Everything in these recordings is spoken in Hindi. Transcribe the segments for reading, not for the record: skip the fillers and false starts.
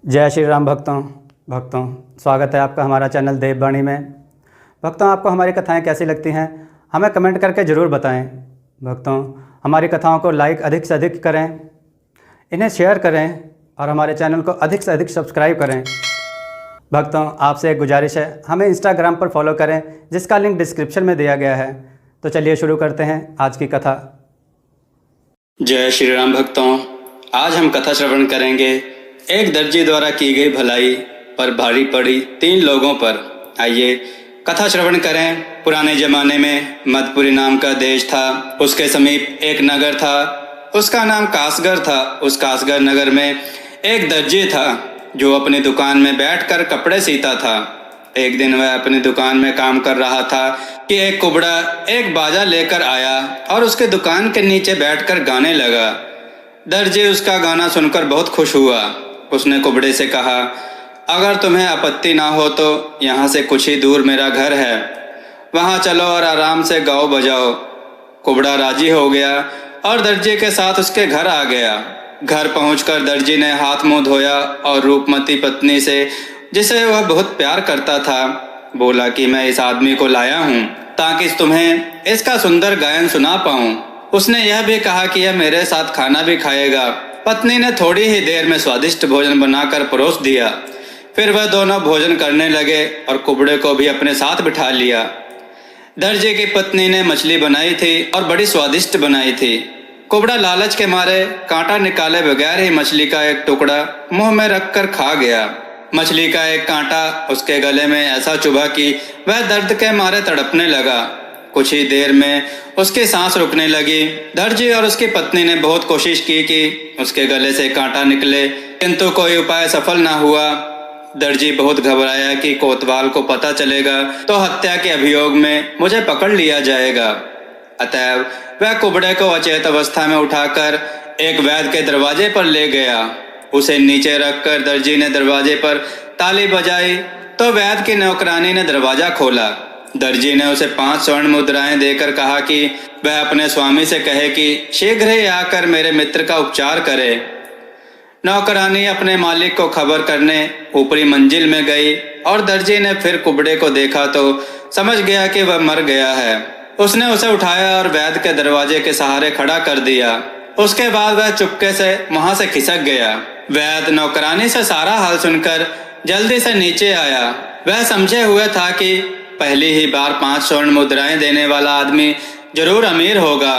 जय श्री राम भक्तों स्वागत है आपका हमारा चैनल देववाणी में। भक्तों, आपको हमारी कथाएं कैसी लगती हैं हमें कमेंट करके ज़रूर बताएं। भक्तों, हमारी कथाओं को लाइक अधिक से अधिक करें, इन्हें शेयर करें और हमारे चैनल को अधिक से अधिक सब्सक्राइब करें। भक्तों, आपसे एक गुजारिश है, हमें इंस्टाग्राम पर फॉलो करें जिसका लिंक डिस्क्रिप्शन में दिया गया है। तो चलिए शुरू करते हैं आज की कथा। जय श्री राम भक्तों, आज हम कथा श्रवण करेंगे एक दर्जी द्वारा की गई भलाई पर भारी पड़ी 3 लोगों पर। आइए कथा श्रवण करें। पुराने जमाने में मधुपुरी नाम का देश था। उसके समीप एक नगर था, उसका नाम कासगढ़ था। उस कासगढ़ नगर में एक दर्जी था जो अपनी दुकान में बैठकर कपड़े सीता था। एक दिन वह अपनी दुकान में काम कर रहा था कि एक कुबड़ा एक बाजा लेकर आया और उसके दुकान के नीचे बैठकर गाने लगा। दर्जी उसका गाना सुनकर बहुत खुश हुआ। उसने कुबड़े से कहा, अगर तुम्हें आपत्ति ना हो तो यहाँ से कुछ ही दूर मेरा घर है, वहाँ चलो और आराम से गाओ बजाओ। कुबड़ा राजी हो गया और दर्जी के साथ उसके घर आ गया। घर पहुंचकर दर्जी ने हाथ मुंह धोया और रूपमती पत्नी से, जिसे वह बहुत प्यार करता था, बोला कि मैं इस आदमी को लाया हूँ ताकि तुम्हें इसका सुंदर गायन सुना पाऊँ। उसने यह भी कहा कि यह मेरे साथ खाना भी खाएगा। पत्नी ने थोड़ी ही देर में स्वादिष्ट भोजन बनाकर परोस दिया। फिर वह दोनों भोजन करने लगे और कुबड़े को भी अपने साथ बिठा लिया। दर्जी की पत्नी ने मछली बनाई थी और बड़ी स्वादिष्ट बनाई थी। कुबड़ा लालच के मारे कांटा निकाले बगैर ही मछली का एक टुकड़ा मुंह में रखकर खा गया। मछली का एक कांटा उसके गले में ऐसा चुभा कि वह दर्द के मारे तड़पने लगा। कुछ ही देर में उसकी सांस रुकने लगी। दर्जी और उसकी पत्नी ने बहुत कोशिश की कि उसके गले से कांटा निकले, किंतु कोई उपाय सफल ना हुआ। दर्जी बहुत घबराया कि कोतवाल को पता चलेगा तो हत्या के अभियोग में मुझे पकड़ लिया जाएगा। अतएव वह कुबड़े को अचेत अवस्था में उठाकर एक वैद्य के दरवाजे पर ले गया। उसे नीचे रखकर दर्जी ने दरवाजे पर ताली बजाई तो वैद्य की नौकरानी ने दरवाजा खोला। दर्जी ने उसे 5 स्वर्ण मुद्राएं देकर कहा कि वह अपने स्वामी से कहे कि शीघ्र ही आकर मेरे मित्र का उपचार करे। नौकरानी अपने मालिक को खबर करने ऊपरी मंजिल में गई और दर्जी ने फिर कुबड़े को देखा तो समझ गया कि वह मर गया है। उसने उसे उठाया और वैद्य के दरवाजे के सहारे खड़ा कर दिया। उसके बाद वह चुपके से वहां से खिसक गया। वैद्य नौकरानी से सारा हाल सुनकर जल्दी से नीचे आया। वह समझे हुए था कि पहली ही बार 5 स्वर्ण मुद्राएं देने वाला आदमी जरूर अमीर होगा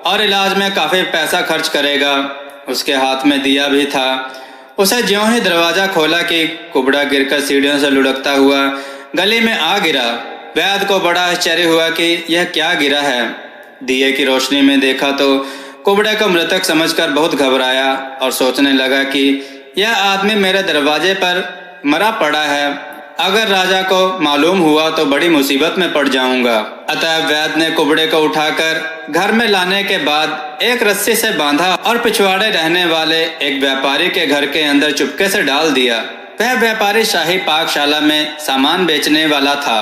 और इलाज में काफी पैसा खर्च करेगा। उसके हाथ में दिया भी था। उसे ज्यों ही दरवाजा खोला कि कुबड़ा गिरकर सीढ़ियों से लुढ़कता हुआ गली में आ गिरा। वैद्य को बड़ा आश्चर्य हुआ कि यह क्या गिरा है। दिए की रोशनी में देखा तो कुबड़े को मृतक समझकर बहुत घबराया और सोचने लगा कि यह आदमी मेरे दरवाजे पर मरा पड़ा है। अगर राजा को मालूम हुआ तो बड़ी मुसीबत में पड़ जाऊंगा। अतः वैद्य ने कुबड़े को उठाकर घर में लाने के बाद एक रस्सी से बांधा और पिछवाड़े रहने वाले एक व्यापारी के घर के अंदर चुपके से डाल दिया। वह व्यापारी शाही पाकशाला में सामान बेचने वाला था।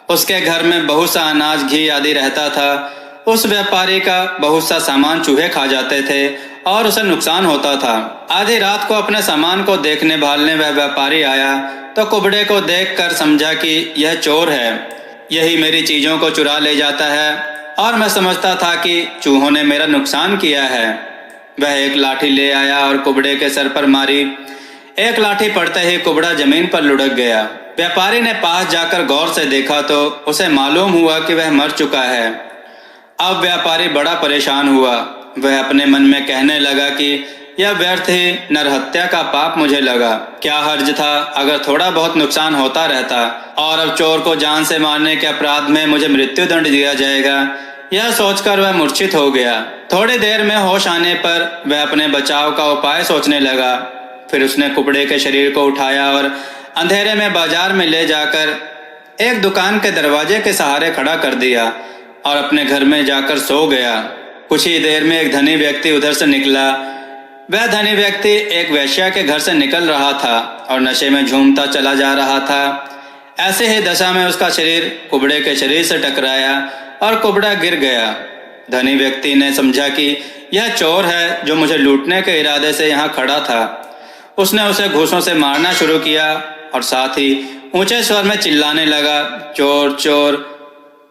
उसके घर में बहुत सा अनाज, घी आदि रहता था। उस व्यापारी का बहुत सा सामान चूहे खा जाते थे और उसे नुकसान होता था। आधी रात को अपने सामान को देखने भालने वह व्यापारी आया तो कुबड़े को देखकर समझा कि यह चोर है, यही मेरी चीजों को चुरा ले जाता है और मैं समझता था कि चूहों ने मेरा नुकसान किया है। वह एक लाठी ले आया और कुबड़े के सर पर मारी। एक लाठी पड़ते ही कुबड़ा जमीन पर लुढ़क गया। व्यापारी ने पास जाकर गौर से देखा तो उसे मालूम हुआ कि वह मर चुका है। अब व्यापारी बड़ा परेशान हुआ। वह अपने मन में कहने लगा कि यह व्यर्थ ही नरहत्या का पाप मुझे लगा। क्या हर्ज था अगर थोड़ा बहुत नुकसान होता रहता, और अब चोर को जान से मारने के अपराध में मुझे मृत्यु दंड दिया जाएगा। यह सोचकर वह मूर्छित हो गया। थोड़ी देर में होश आने पर वह अपने बचाव का उपाय सोचने लगा। फिर उसने कुबड़े के शरीर को उठाया और अंधेरे में बाजार में ले जाकर एक दुकान के दरवाजे के सहारे खड़ा कर दिया और अपने घर में जाकर सो गया। कुछ ही देर में एक धनी व्यक्ति उधर से निकला। वह धनी व्यक्ति एक वेश्या के घर से निकल रहा था और नशे में झूमता चला जा रहा था। ऐसे ही दशा में उसका शरीर कुबड़े के शरीर से टकराया और कुबड़ा गिर गया। धनी व्यक्ति ने समझा कि यह चोर है जो मुझे लूटने के इरादे से यहाँ खड़ा था। उसने उसे घूंसों से मारना शुरू किया और साथ ही ऊंचे स्वर में चिल्लाने लगा, चोर चोर।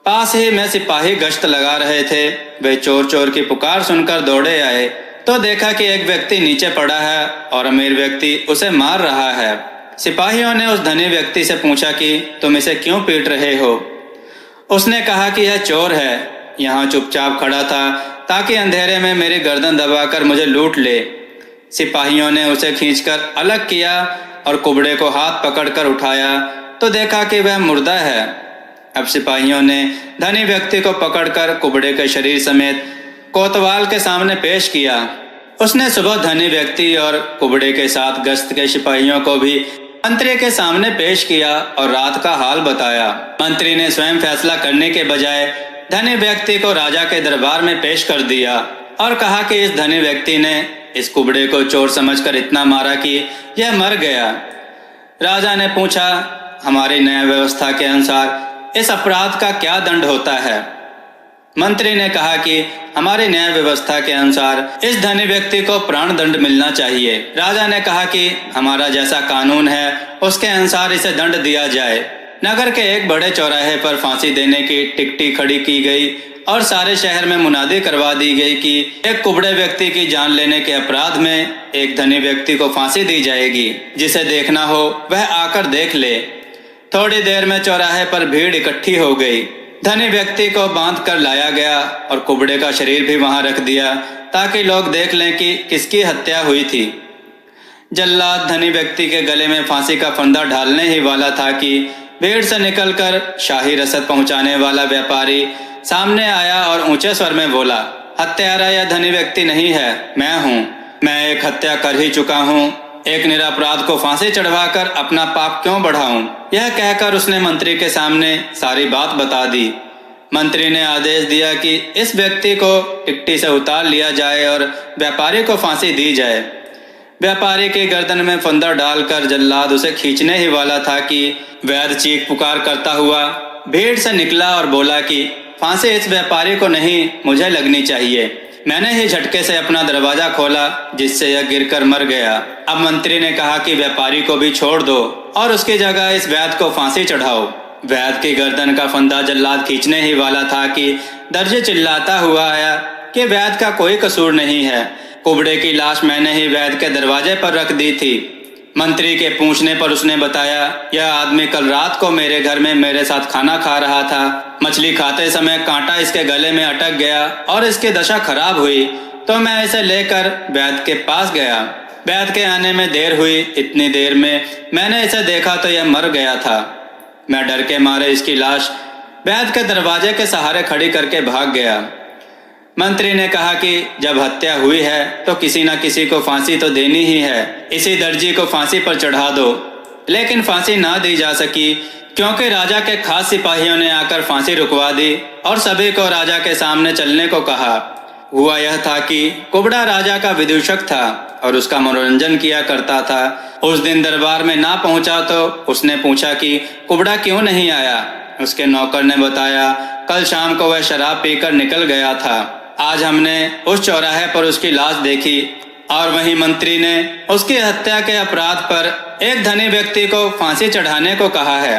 पास ही में सिपाही गश्त लगा रहे थे। वे चोर चोर की पुकार सुनकर दौड़े आए तो देखा कि एक व्यक्ति नीचे पड़ा है और अमीर व्यक्ति उसे मार रहा है। सिपाहियों ने उस धनी व्यक्ति से पूछा कि तुम इसे क्यों पीट रहे हो? उसने कहा कि यह चोर है, यहाँ चुपचाप खड़ा था ताकि अंधेरे में मेरी गर्दन दबाकर मुझे लूट ले। सिपाहियों ने उसे खींचकर अलग किया और कुबड़े को हाथ पकड़कर उठाया तो देखा कि वह मुर्दा है। अब सिपाहियों ने धनी व्यक्ति को पकड़कर कुबड़े के शरीर समेत कोतवाल के सामने पेश किया। उसने सुबह धनी व्यक्ति और कुबड़े के साथ गश्त के सिपाहियों को भी मंत्री के सामने पेश किया और रात का हाल बताया। मंत्री ने स्वयं फैसला करने के बजाय धनी व्यक्ति को राजा के दरबार में पेश कर दिया और कहा कि इस धनी व्यक्ति ने इस कुबड़े को चोर समझकर इतना मारा कि यह मर गया। राजा ने पूछा, हमारी न्याय व्यवस्था के अनुसार इस अपराध का क्या दंड होता है? मंत्री ने कहा कि हमारी न्याय व्यवस्था के अनुसार इस धनी व्यक्ति को प्राण दंड मिलना चाहिए। राजा ने कहा कि हमारा जैसा कानून है उसके अनुसार इसे दंड दिया जाए। नगर के एक बड़े चौराहे पर फांसी देने की टिकटी खड़ी की गई और सारे शहर में मुनादी करवा दी गई कि एक कुबड़े व्यक्ति की जान लेने के अपराध में एक धनी व्यक्ति को फांसी दी जाएगी। जिसे देखना हो वह आकर देख ले। थोड़ी देर में चौराहे पर भीड़ इकट्ठी हो गई। धनी व्यक्ति को बांध कर लाया गया और कुबड़े का शरीर भी वहां रख दिया ताकि लोग देख लें कि किसकी हत्या हुई थी। जल्लाद धनी व्यक्ति के गले में फांसी का फंदा डालने ही वाला था कि भीड़ से निकलकर शाही रसद पहुंचाने वाला व्यापारी सामने आया और ऊंचे स्वर में बोला, हत्यारा यह धनी व्यक्ति नहीं है, मैं हूँ। मैं एक हत्या कर ही चुका हूँ। एक निरपराध को फांसी चढ़वाकर अपना पाप क्यों बढ़ाऊं? यह कहकर उसने मंत्री के सामने सारी बात बता दी। मंत्री ने आदेश दिया कि इस व्यक्ति को टिकटी से उतार लिया जाए और व्यापारी को फांसी दी जाए। व्यापारी की गर्दन में फंदा डालकर जल्लाद उसे खींचने ही वाला था कि वैद्य चीख पुकार करता हुआ भीड़ से निकला और बोला कि फांसी इस व्यापारी को नहीं, मुझे लगनी चाहिए। मैंने ही झटके से अपना दरवाजा खोला जिससे यह गिरकर मर गया। अब मंत्री ने कहा कि व्यापारी को भी छोड़ दो और उसकी जगह इस वैद्य को फांसी चढ़ाओ। वैद्य की गर्दन का फंदा जल्लाद खींचने ही वाला था कि दर्जी चिल्लाता हुआ आया कि वैद्य का कोई कसूर नहीं है। कुबड़े की लाश मैंने ही वैद्य के दरवाजे पर रख दी थी। मंत्री के पूछने पर उसने बताया, यह आदमी कल रात को मेरे घर में मेरे साथ खाना खा रहा था। मछली खाते समय कांटा इसके गले में अटक गया और इसकी दशा खराब हुई तो मैं इसे लेकर वैद्य के पास गया। वैद्य के आने में देर हुई। इतनी देर में मैंने इसे देखा तो यह मर गया था। मैं डर के मारे इसकी लाश वैद्य के दरवाजे के सहारे खड़ी करके भाग गया। मंत्री ने कहा कि जब हत्या हुई है तो किसी न किसी को फांसी तो देनी ही है। इसी दर्जी को फांसी पर चढ़ा दो। लेकिन फांसी ना दी जा सकी क्योंकि राजा के खास सिपाहियों ने आकर फांसी रुकवा दी और सभी को राजा के सामने चलने को कहा। हुआ यह था कि कुबड़ा राजा का विदूषक था और उसका मनोरंजन किया करता था। उस दिन दरबार में ना पहुंचा तो उसने पूछा कि कुबड़ा क्यों नहीं आया। उसके नौकर ने बताया, कल शाम को वह शराब पीकर निकल गया था। आज हमने उस चौराहे पर उसकी लाश देखी और वहीं मंत्री ने उसकी हत्या के अपराध पर एक धनी व्यक्ति को फांसी चढ़ाने को कहा है।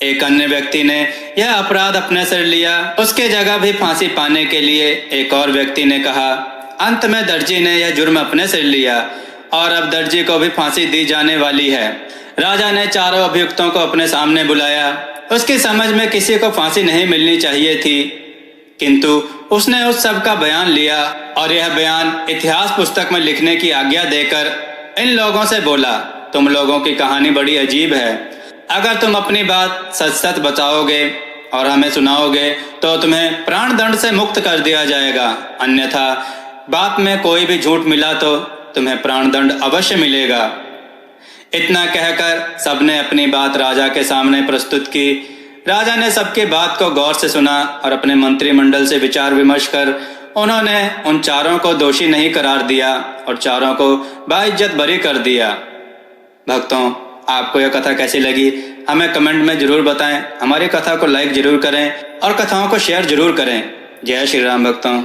एक अन्य व्यक्ति ने यह अपराध अपने सिर लिया। उसके जगह भी फांसी पाने के लिए एक और व्यक्ति ने कहा। अंत में दर्जी ने यह जुर्म अपने सिर लिया और अब दर्जी को भी फांसी दी जाने वाली है। राजा ने चारों अभियुक्तों को अपने सामने बुलाया। उसकी समझ में किसी को फांसी नहीं मिलनी चाहिए थी, किंतु उसने उस सब का बयान लिया और यह बयान इतिहास पुस्तक में लिखने की आज्ञा देकर इन लोगों से बोला, तुम लोगों की कहानी बड़ी अजीब है। अगर तुम अपनी बात सच सच बताओगे और हमें सुनाओगे तो तुम्हें प्राण दंड से मुक्त कर दिया जाएगा, अन्यथा बात में कोई भी झूठ मिला तो तुम्हें प्राण दंड अवश्य मिलेगा। इतना कहकर सबने अपनी बात राजा के सामने प्रस्तुत की। राजा ने सबकी बात को गौर से सुना और अपने मंत्रिमंडल से विचार विमर्श कर उन्होंने उन चारों को दोषी नहीं करार दिया और चारों को बाइज्जत बरी कर दिया। भक्तों, आपको यह कथा कैसी लगी हमें कमेंट में जरूर बताएं। हमारी कथा को लाइक जरूर करें और कथाओं को शेयर जरूर करें। जय श्री राम भक्तों।